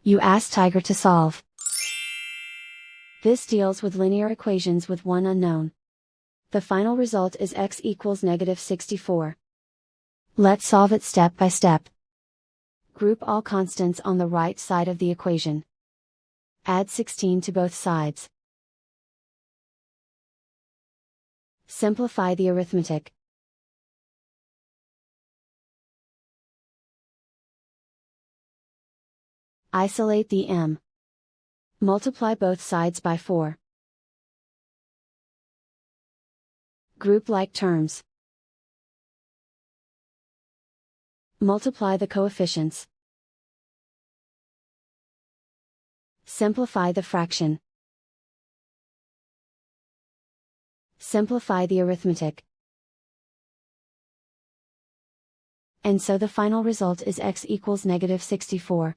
You ask Tiger to solve. This deals with linear equations with one unknown. The final result is x equals -64. Let's solve it step by step. Group all constants on the right side of the equation. Add 16 to both sides. Simplify the arithmetic. Isolate the m. Multiply both sides by 4. Group like terms. Multiply the coefficients. Simplify the fraction. Simplify the arithmetic. And so the final result is x equals -64.